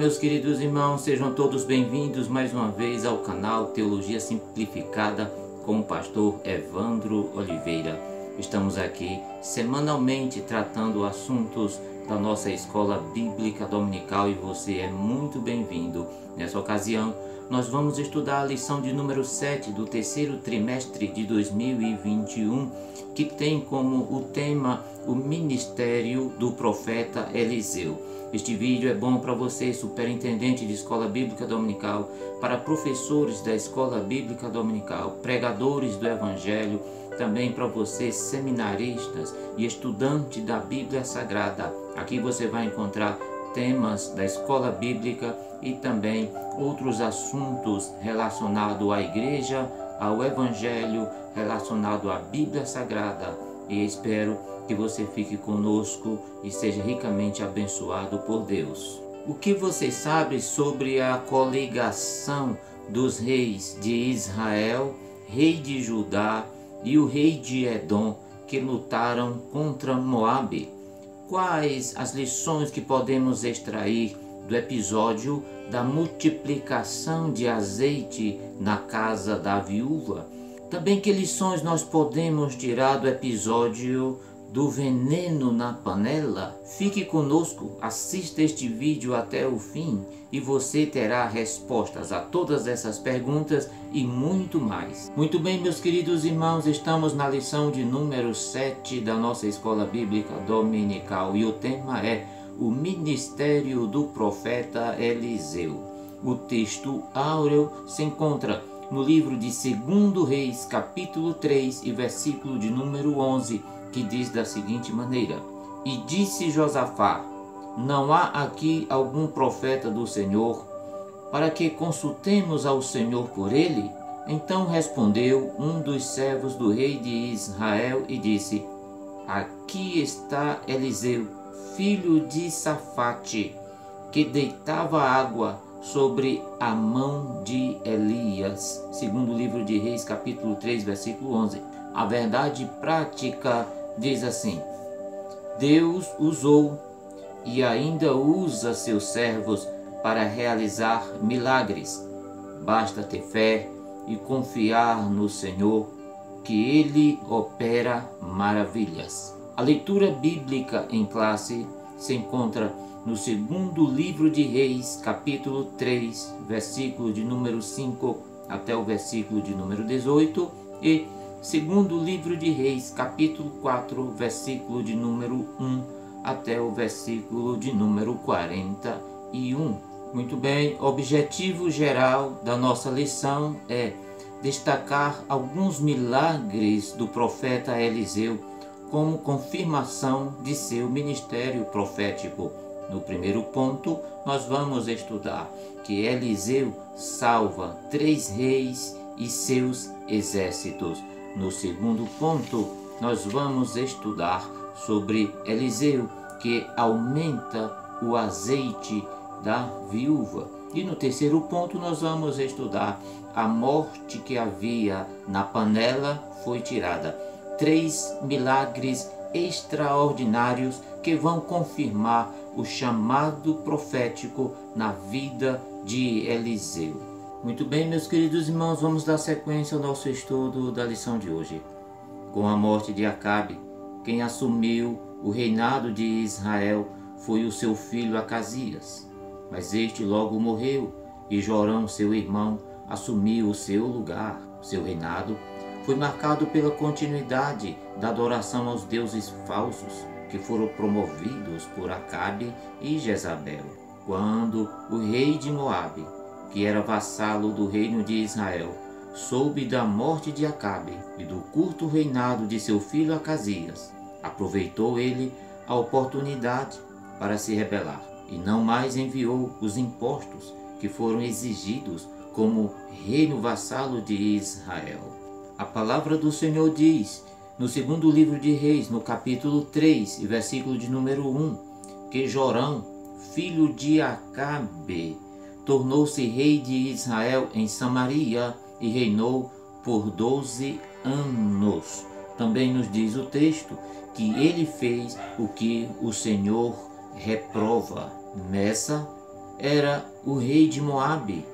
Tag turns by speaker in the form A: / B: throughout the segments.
A: meus queridos irmãos, sejam todos bem-vindos mais uma vez ao canal Teologia Simplificada com o pastor Evandro Oliveira. Estamos aqui semanalmente tratando assuntos da nossa escola bíblica dominical e você é muito bem-vindo. Nessa ocasião, nós vamos estudar a lição de número 7 do terceiro trimestre de 2021, que tem como o tema o ministério do profeta Eliseu. Este vídeo é bom para você, superintendente de escola bíblica dominical, para professores da escola bíblica dominical, pregadores do evangelho, também para você, seminaristas e estudante da Bíblia Sagrada. Aqui você vai encontrar temas da escola bíblica e também outros assuntos relacionados à igreja, ao evangelho, relacionado à Bíblia Sagrada. E espero que você fique conosco e seja ricamente abençoado por Deus. O que você sabe sobre a coligação dos reis de Israel, rei de Judá e o rei de Edom, que lutaram contra Moabe? Quais as lições que podemos extrair do episódio da multiplicação de azeite na casa da viúva? Também que lições nós podemos tirar do episódio do veneno na panela? Fique conosco, assista este vídeo até o fim e você terá respostas a todas essas perguntas e muito mais. Muito bem, meus queridos irmãos, estamos na lição de número 7 da nossa escola bíblica dominical e o tema é o ministério do profeta Eliseu. O texto áureo se encontra no livro de 2 Reis, capítulo 3 e versículo de número 11, que diz da seguinte maneira: E disse Josafá: Não há aqui algum profeta do Senhor, para que consultemos ao Senhor por ele? Então respondeu um dos servos do rei de Israel e disse: Aqui está Eliseu, filho de Safate, que deitava água sobre a mão de Elias. Segundo o livro de Reis, capítulo 3, versículo 11. A verdade prática diz assim: Deus usou e ainda usa seus servos para realizar milagres. Basta ter fé e confiar no Senhor, que Ele opera maravilhas. A leitura bíblica em classe se encontra no segundo livro de Reis, capítulo 3, versículo de número 5 até o versículo de número 18 e segundo livro de Reis, capítulo 4, versículo de número 1 até o versículo de número 41. Muito bem, objetivo geral da nossa lição é destacar alguns milagres do profeta Eliseu como confirmação de seu ministério profético. No primeiro ponto, nós vamos estudar que Eliseu salva 3 reis e seus exércitos. No segundo ponto, nós vamos estudar sobre Eliseu, que aumenta o azeite da viúva. E no terceiro ponto, nós vamos estudar a morte que havia na panela foi tirada. 3 milagres extraordinários que vão confirmar o chamado profético na vida de Eliseu. Muito bem, meus queridos irmãos, vamos dar sequência ao nosso estudo da lição de hoje. Com a morte de Acabe, quem assumiu o reinado de Israel foi o seu filho Acasias. Mas este logo morreu e Jorão, seu irmão, assumiu o seu lugar. Seu reinado foi marcado pela continuidade da adoração aos deuses falsos que foram promovidos por Acabe e Jezabel. Quando o rei de Moabe, que era vassalo do reino de Israel, soube da morte de Acabe e do curto reinado de seu filho Acasias, aproveitou ele a oportunidade para se rebelar e não mais enviou os impostos que foram exigidos como reino vassalo de Israel. A palavra do Senhor diz, no segundo livro de Reis, no capítulo 3, versículo de número 1, que Jorão, filho de Acabe, tornou-se rei de Israel em Samaria e reinou por 12 anos. Também nos diz o texto que ele fez o que o Senhor reprova. Messa era o rei de Moabe,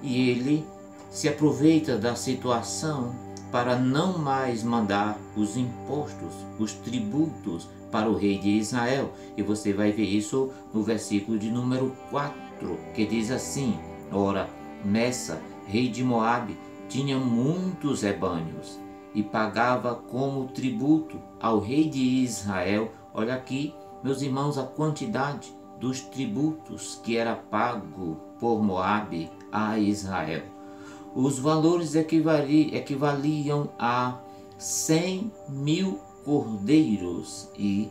A: e ele se aproveita da situação para não mais mandar os impostos, os tributos para o rei de Israel. E você vai ver isso no versículo de número 4, que diz assim: ora, Messa, rei de Moabe, tinha muitos rebanhos e pagava como tributo ao rei de Israel. Olha aqui, meus irmãos, a quantidade dos tributos que era pago por Moabe a Israel. Os valores equivaliam a 100.000 cordeiros e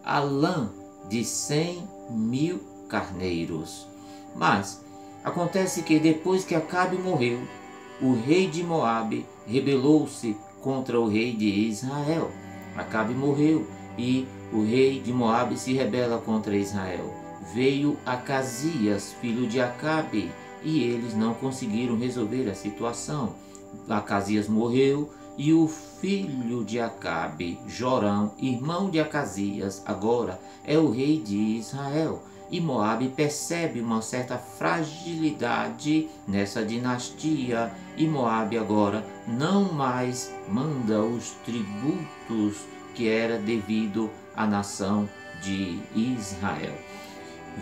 A: a lã de 100.000 carneiros. Mas acontece que depois que Acabe morreu, o rei de Moabe rebelou-se contra o rei de Israel. Acabe morreu e o rei de Moabe se rebela contra Israel. Veio Acasias, filho de Acabe, e eles não conseguiram resolver a situação. Acasias morreu e o filho de Acabe, Jorão, irmão de Acasias, agora é o rei de Israel. E Moabe percebe uma certa fragilidade nessa dinastia, e Moabe agora não mais manda os tributos que era devido à nação de Israel.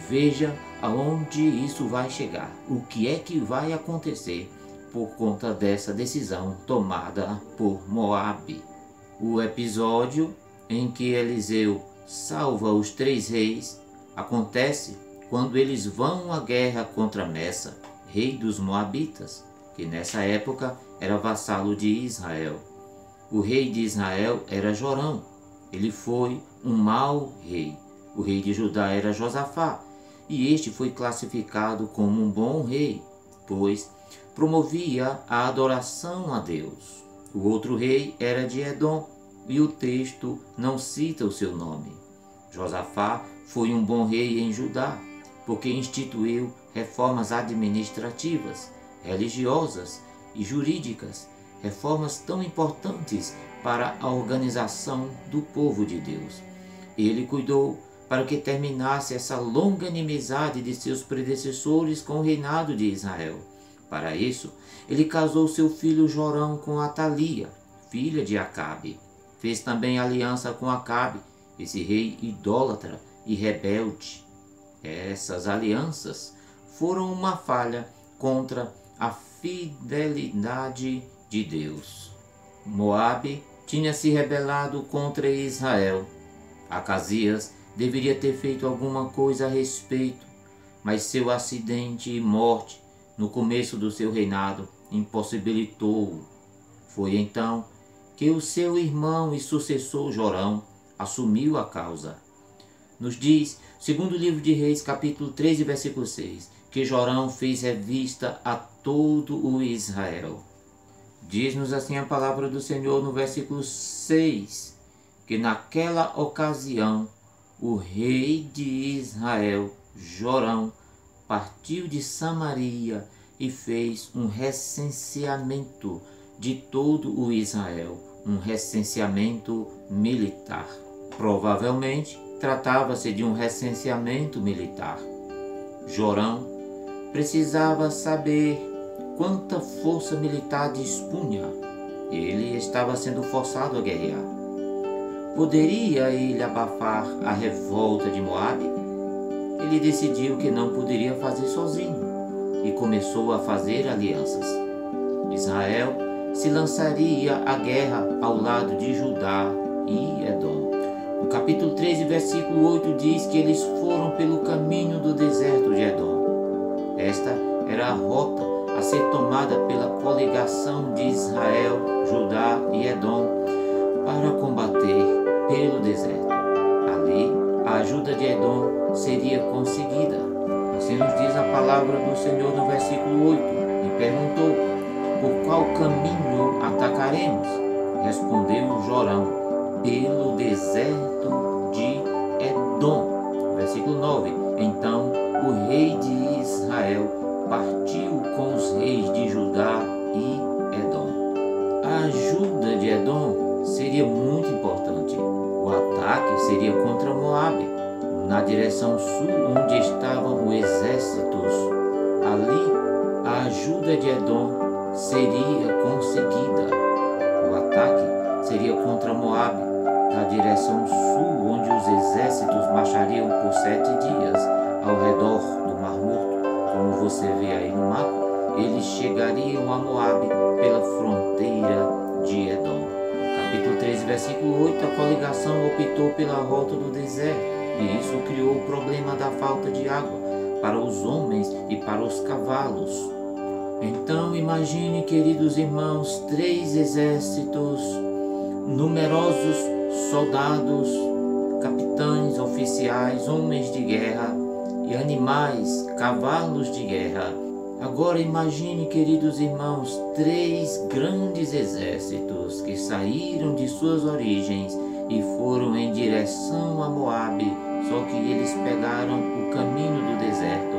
A: Veja aonde isso vai chegar, o que é que vai acontecer por conta dessa decisão tomada por Moabe. O episódio em que Eliseu salva os 3 reis acontece quando eles vão à guerra contra Messa, rei dos Moabitas, que nessa época era vassalo de Israel. O rei de Israel era Jorão. Ele foi um mau rei. O rei de Judá era Josafá, e este foi classificado como um bom rei, pois promovia a adoração a Deus. O outro rei era de Edom, e o texto não cita o seu nome. Josafá foi um bom rei em Judá, porque instituiu reformas administrativas, religiosas e jurídicas, reformas tão importantes para a organização do povo de Deus. Ele cuidou para que terminasse essa longa inimizade de seus predecessores com o reinado de Israel. Para isso, ele casou seu filho Jorão com Atalia, filha de Acabe. Fez também aliança com Acabe, esse rei idólatra e rebelde. Essas alianças foram uma falha contra a fidelidade de Deus. Moabe tinha se rebelado contra Israel. Acasias deveria ter feito alguma coisa a respeito, mas seu acidente e morte no começo do seu reinado impossibilitou-o. Foi então que o seu irmão e sucessor Jorão assumiu a causa. Nos diz, segundo o livro de Reis, capítulo 13, versículo 6, que Jorão fez revista a todo o Israel. Diz-nos assim a palavra do Senhor no versículo 6, que naquela ocasião o rei de Israel, Jorão, partiu de Samaria e fez um recenseamento de todo o Israel, um recenseamento militar. Provavelmente tratava-se de um recenseamento militar. Jorão precisava saber quanta força militar dispunha. Ele estava sendo forçado a guerrear. Poderia ele abafar a revolta de Moabe? Ele decidiu que não poderia fazer sozinho e começou a fazer alianças. Israel se lançaria à guerra ao lado de Judá e Edom. No capítulo 13, versículo 8 diz que eles foram pelo caminho do deserto de Edom. Esta era a rota a ser tomada pela coligação de Israel, Judá e Edom para combater pelo deserto. Ali, a ajuda de Edom seria conseguida. Assim nos diz a palavra do Senhor no versículo 8, e perguntou: por qual caminho atacaremos? Respondeu Jorão: pelo deserto de Edom. Versículo 9, então o rei de Israel partiu com os reis de Judá e Edom. A ajuda de Edom seria muito importante. O ataque seria contra Moabe. na direção sul, onde estavam os exércitos. Ali, a ajuda de Edom seria conseguida. O ataque seria contra Moabe, na direção sul, onde os exércitos marchariam por 7 dias ao redor do Mar Morto. Como você vê aí no mapa, eles chegariam a Moabe pela fronteira de Edom. Capítulo 13, versículo 8, a coligação optou pela rota do deserto, e isso criou o problema da falta de água para os homens e para os cavalos. Então imagine, queridos irmãos, 3 exércitos, numerosos soldados, capitães, oficiais, homens de guerra e animais, cavalos de guerra. Agora imagine, queridos irmãos, 3 grandes exércitos que saíram de suas origens e foram em direção a Moabe, só que eles pegaram o caminho do deserto.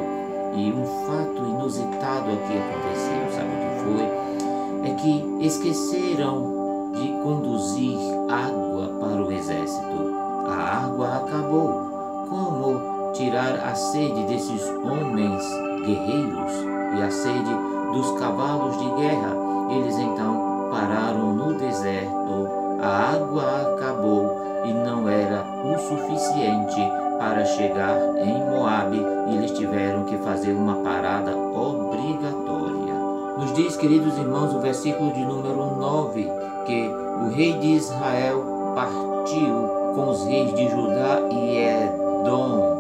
A: E um fato inusitado aqui aconteceu, sabe o que foi? É que esqueceram de conduzir água para o exército. A água acabou. Como tirar a sede desses homens guerreiros e a sede dos cavalos de guerra? Eles então pararam no deserto, a água acabou e não era o suficiente para chegar em Moabe, e eles tiveram que fazer uma parada obrigatória. Nos diz, queridos irmãos, o versículo de número 9, que o rei de Israel partiu com os reis de Judá e Edom.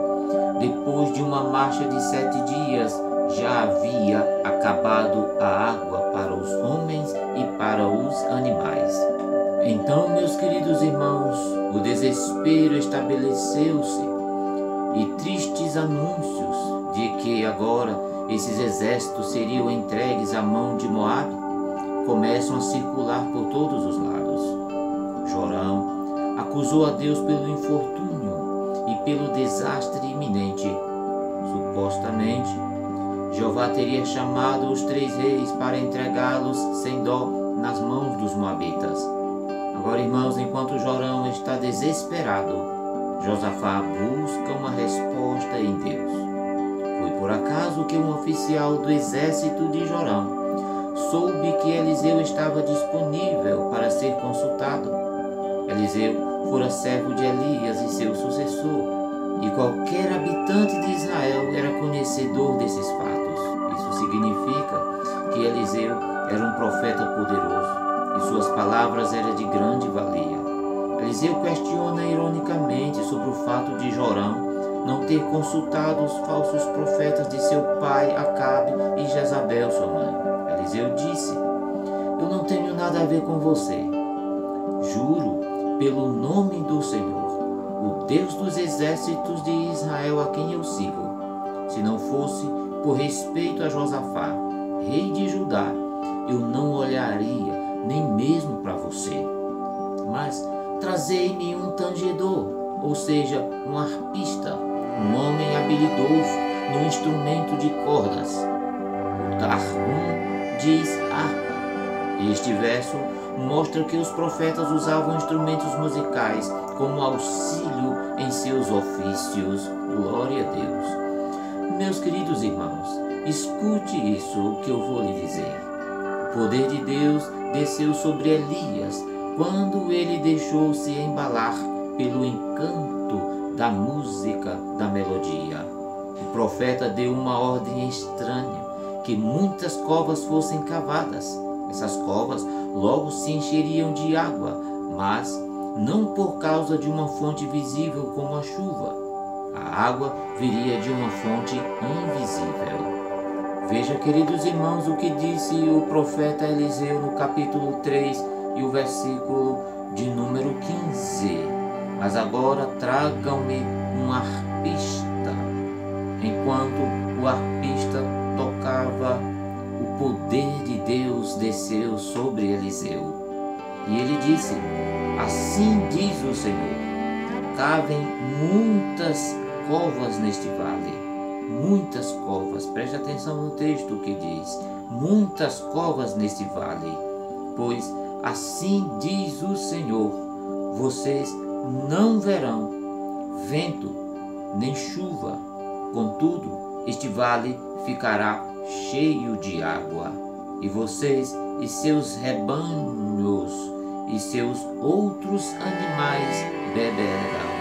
A: Depois de uma marcha de 7 dias, já havia acabado a água para os homens e para os animais. Então, meus queridos irmãos, o desespero estabeleceu-se e tristes anúncios de que agora esses exércitos seriam entregues à mão de Moabe começam a circular por todos os lados. Jorão acusou a Deus pelo infortúnio e pelo desastre iminente. Supostamente, Jeová teria chamado os 3 reis para entregá-los sem dó nas mãos dos moabitas. Agora, irmãos, enquanto Jorão está desesperado, Josafá busca uma resposta em Deus. Foi por acaso que um oficial do exército de Jorão soube que Eliseu estava disponível para ser consultado. Eliseu fora servo de Elias e seu sucessor, e qualquer habitante de Israel era conhecedor desses fatos. Isso significa que Eliseu era um profeta poderoso e suas palavras eram de grande valia. Eliseu questiona ironicamente sobre o fato de Jorão não ter consultado os falsos profetas de seu pai Acabe e Jezabel, sua mãe. Eliseu disse: "Eu não tenho nada a ver com você. Juro pelo nome do Senhor, o Deus dos exércitos de Israel, a quem eu sigo, se não fosse por respeito a Josafá, rei de Judá, eu não olharia nem mesmo para você. Mas trazei-me um tangedor, ou seja, um arpista, um homem habilidoso no instrumento de cordas." O Targum diz harpa. Este verso mostra que os profetas usavam instrumentos musicais como auxílio em seus ofícios. Glória a Deus. Meus queridos irmãos, escute isso que eu vou lhe dizer. O poder de Deus desceu sobre Elias quando ele deixou-se embalar pelo encanto da música, da melodia. O profeta deu uma ordem estranha, que muitas covas fossem cavadas. Essas covas logo se encheriam de água, mas não por causa de uma fonte visível como a chuva. A água viria de uma fonte invisível. Veja, queridos irmãos, o que disse o profeta Eliseu no capítulo 3 e o versículo de número 15. "Mas agora tragam-me um arpista." Enquanto o arpista tocava, o poder de Deus desceu sobre Eliseu. E ele disse: "Assim diz o Senhor, cavem muitas covas neste vale." Muitas covas, preste atenção no texto que diz: muitas covas neste vale. "Pois assim diz o Senhor, vocês não verão vento, nem chuva. Contudo, este vale ficará cheio de água, e vocês e seus rebanhos e seus outros animais beberão.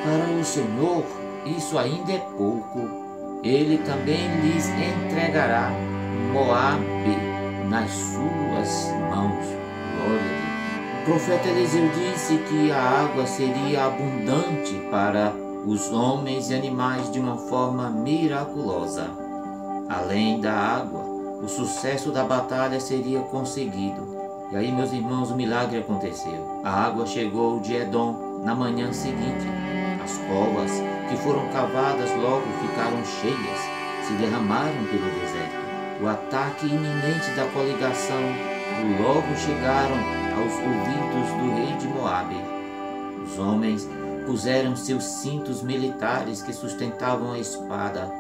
A: Para o Senhor, isso ainda é pouco. Ele também lhes entregará Moabe nas suas mãos. Glória a Deus. O profeta Eliseu disse que a água seria abundante para os homens e animais de uma forma miraculosa. Além da água, o sucesso da batalha seria conseguido. E aí, meus irmãos, o milagre aconteceu. A água chegou de Edom na manhã seguinte. As covas que foram cavadas logo ficaram cheias, se derramaram pelo deserto. O ataque iminente da coligação logo chegaram aos ouvidos do rei de Moabe. Os homens puseram seus cintos militares que sustentavam a espada.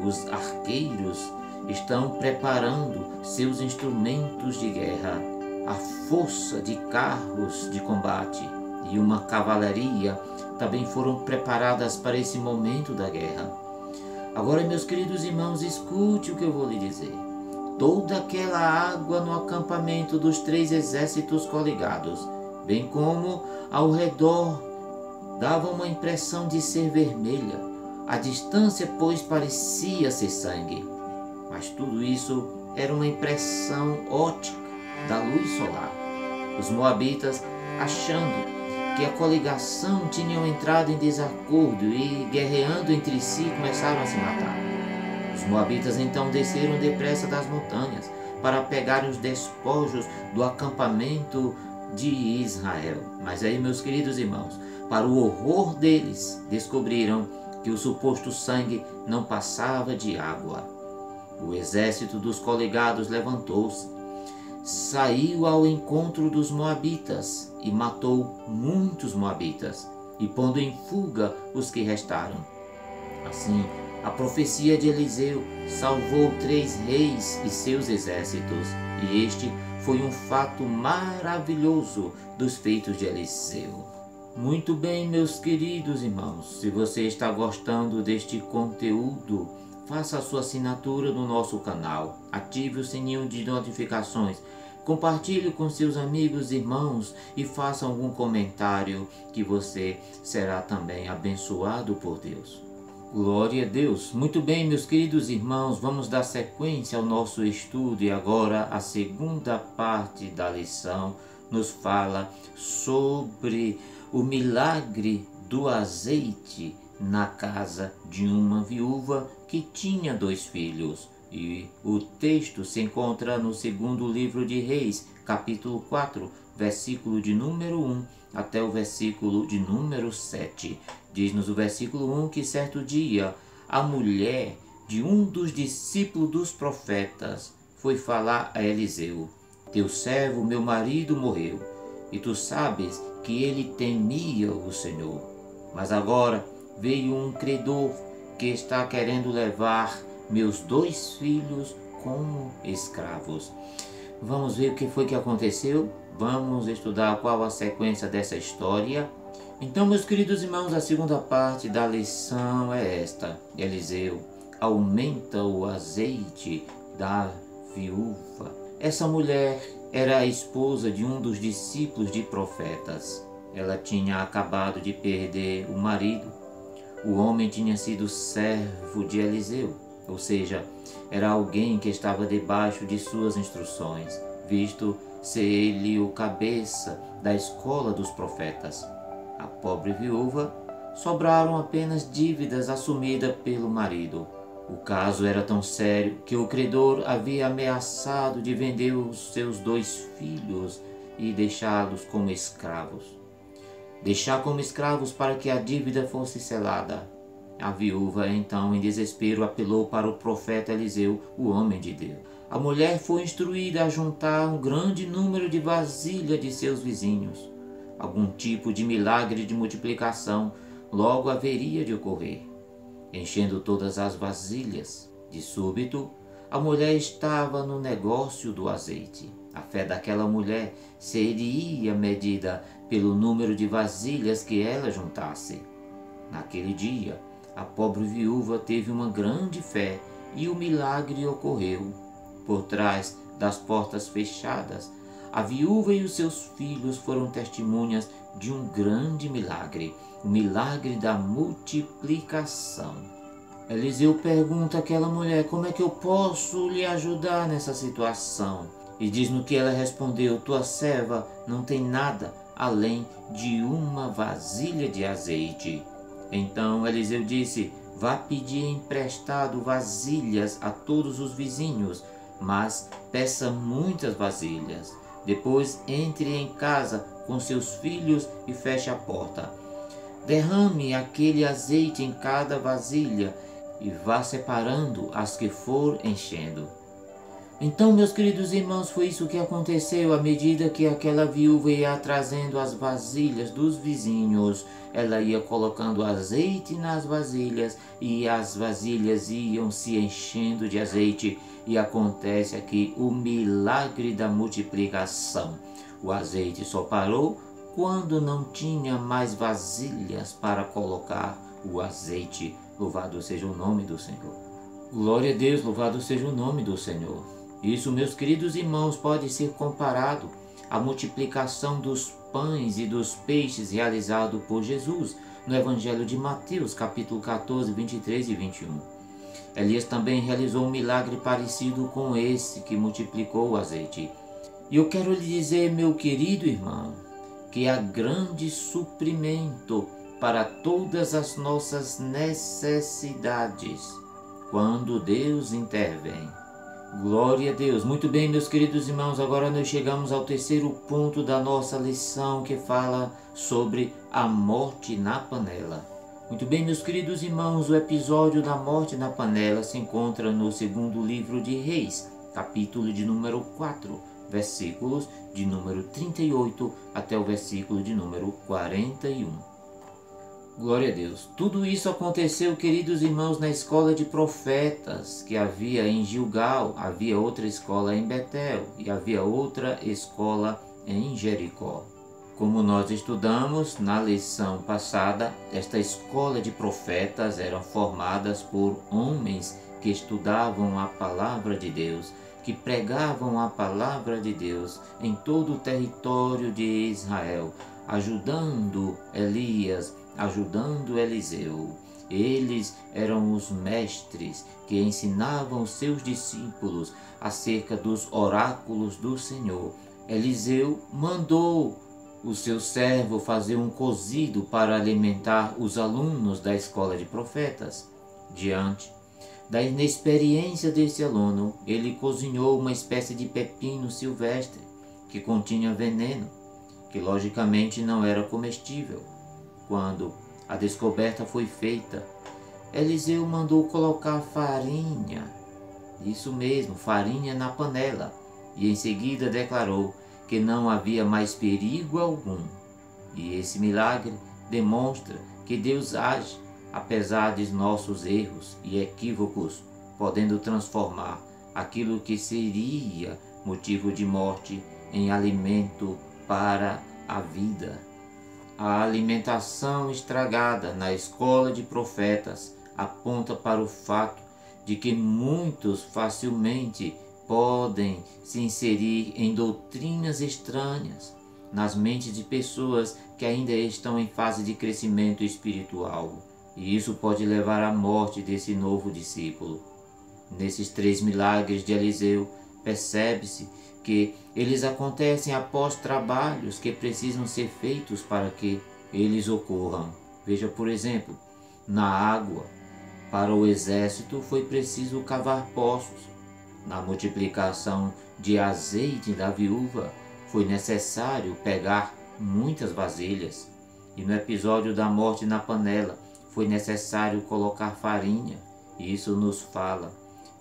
A: Os arqueiros estão preparando seus instrumentos de guerra. A força de carros de combate e uma cavalaria também foram preparadas para esse momento da guerra. Agora, meus queridos irmãos, escute o que eu vou lhe dizer. Toda aquela água no acampamento dos 3 exércitos coligados, bem como ao redor, dava uma impressão de ser vermelha. A distância, pois, parecia ser sangue. Mas tudo isso era uma impressão óptica da luz solar. Os moabitas, achando que a coligação tinham entrado em desacordo e guerreando entre si, começaram a se matar. Os moabitas então desceram depressa das montanhas para pegarem os despojos do acampamento de Israel. Mas aí, meus queridos irmãos, para o horror deles, descobriram que o suposto sangue não passava de água. O exército dos coligados levantou-se, saiu ao encontro dos moabitas e matou muitos moabitas, e pondo em fuga os que restaram. Assim, a profecia de Eliseu salvou 3 reis e seus exércitos, e este foi um fato maravilhoso dos feitos de Eliseu. Muito bem, meus queridos irmãos, se você está gostando deste conteúdo, faça a sua assinatura no nosso canal, ative o sininho de notificações, compartilhe com seus amigos e irmãos e faça algum comentário que você será também abençoado por Deus. Glória a Deus. Muito bem, meus queridos irmãos, vamos dar sequência ao nosso estudo e agora a segunda parte da lição nos fala sobre o milagre do azeite na casa de uma viúva que tinha 2 filhos. E o texto se encontra no 2º livro de Reis, capítulo 4, versículo de número 1 até o versículo de número 7. Diz-nos o versículo 1 que certo dia a mulher de um dos discípulos dos profetas foi falar a Eliseu: teu servo, meu marido, morreu, e tu sabes que ele temia o Senhor. Mas agora veio um credor que está querendo levar meus 2 filhos como escravos. Vamos ver o que foi que aconteceu? Vamos estudar qual a sequência dessa história. Então, meus queridos irmãos, a segunda parte da lição é esta. Eliseu aumenta o azeite da viúva. Essa mulher era a esposa de um dos discípulos de profetas. Ela tinha acabado de perder o marido. O homem tinha sido servo de Eliseu, ou seja, era alguém que estava debaixo de suas instruções, visto ser ele o cabeça da escola dos profetas. A pobre viúva sobraram apenas dívidas assumidas pelo marido. O caso era tão sério que o credor havia ameaçado de vender os seus 2 filhos e deixá-los como escravos. Deixar como escravos para que a dívida fosse selada. A viúva, então, em desespero, apelou para o profeta Eliseu, o homem de Deus. A mulher foi instruída a juntar um grande número de vasilhas de seus vizinhos. Algum tipo de milagre de multiplicação logo haveria de ocorrer. Enchendo todas as vasilhas, de súbito, a mulher estava no negócio do azeite. A fé daquela mulher seria medida pelo número de vasilhas que ela juntasse. Naquele dia, a pobre viúva teve uma grande fé e o milagre ocorreu. Por trás das portas fechadas, a viúva e os seus filhos foram testemunhas de um grande milagre, o milagre da multiplicação. Eliseu pergunta àquela mulher: como é que eu posso lhe ajudar nessa situação? E diz no que ela respondeu: tua serva não tem nada além de uma vasilha de azeite. Então Eliseu disse: vá pedir emprestado vasilhas a todos os vizinhos, mas peça muitas vasilhas. Depois entre em casa com seus filhos e feche a porta. Derrame aquele azeite em cada vasilha e vá separando as que for enchendo. Então, meus queridos irmãos, foi isso que aconteceu. À medida que aquela viúva ia trazendo as vasilhas dos vizinhos, ela ia colocando azeite nas vasilhas e as vasilhas iam se enchendo de azeite. E acontece aqui o milagre da multiplicação. O azeite só parou quando não tinha mais vasilhas para colocar o azeite. Louvado seja o nome do Senhor. Glória a Deus, louvado seja o nome do Senhor. Isso, meus queridos irmãos, pode ser comparado à multiplicação dos pães e dos peixes realizado por Jesus no Evangelho de Mateus, capítulo 14, 23 e 21. Elias também realizou um milagre parecido com esse que multiplicou o azeite. E eu quero lhe dizer, meu querido irmão, que há grande suprimento para todas as nossas necessidades quando Deus intervém. Glória a Deus. Muito bem, meus queridos irmãos, agora nós chegamos ao terceiro ponto da nossa lição, que fala sobre a morte na panela. Muito bem, meus queridos irmãos, o episódio da morte na panela se encontra no segundo livro de Reis, capítulo de número 4, versículos de número 38 até o versículo de número 41. Glória a Deus. Tudo isso aconteceu, queridos irmãos, na escola de profetas que havia em Gilgal, havia outra escola em Betel e havia outra escola em Jericó. Como nós estudamos na lição passada, esta escola de profetas eram formadas por homens que estudavam a palavra de Deus, que pregavam a palavra de Deus em todo o território de Israel, ajudando Elias, ajudando Eliseu. Eles eram os mestres que ensinavam seus discípulos acerca dos oráculos do Senhor. Eliseu mandou o seu servo fazer um cozido para alimentar os alunos da escola de profetas. Diante da inexperiência desse aluno, ele cozinhou uma espécie de pepino silvestre que continha veneno, que logicamente não era comestível. Quando a descoberta foi feita, Eliseu mandou colocar farinha, isso mesmo, farinha na panela, e em seguida declarou que não havia mais perigo algum. E esse milagre demonstra que Deus age apesar de nossos erros e equívocos, podendo transformar aquilo que seria motivo de morte em alimento para a vida. A alimentação estragada na escola de profetas aponta para o fato de que muitos facilmente podem se inserir em doutrinas estranhas nas mentes de pessoas que ainda estão em fase de crescimento espiritual, e isso pode levar à morte desse novo discípulo. Nesses 3 milagres de Eliseu, percebe-se que eles acontecem após trabalhos que precisam ser feitos para que eles ocorram. Veja, por exemplo, na água, para o exército foi preciso cavar poços. Na multiplicação de azeite da viúva, foi necessário pegar muitas vasilhas. E no episódio da morte na panela, foi necessário colocar farinha. E isso nos fala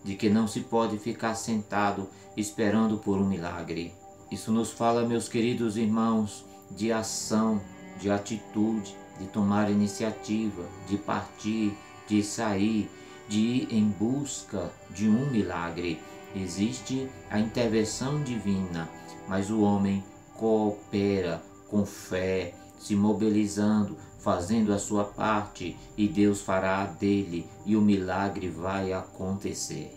A: de que não se pode ficar sentado esperando por um milagre. Isso nos fala, meus queridos irmãos, de ação, de atitude, de tomar iniciativa, de partir, de sair, de ir em busca de um milagre. Existe a intervenção divina, mas o homem coopera com fé, se mobilizando, fazendo a sua parte, e Deus fará a dele e o milagre vai acontecer.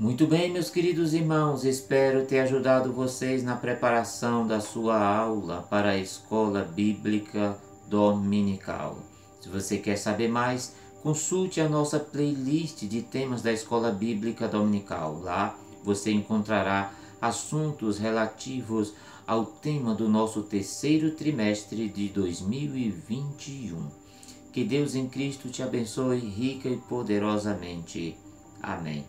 A: Muito bem, meus queridos irmãos, espero ter ajudado vocês na preparação da sua aula para a Escola Bíblica Dominical. Se você quer saber mais, consulte a nossa playlist de temas da Escola Bíblica Dominical. Lá você encontrará assuntos relativos ao tema do nosso terceiro trimestre de 2021. Que Deus em Cristo te abençoe rica e poderosamente. Amém.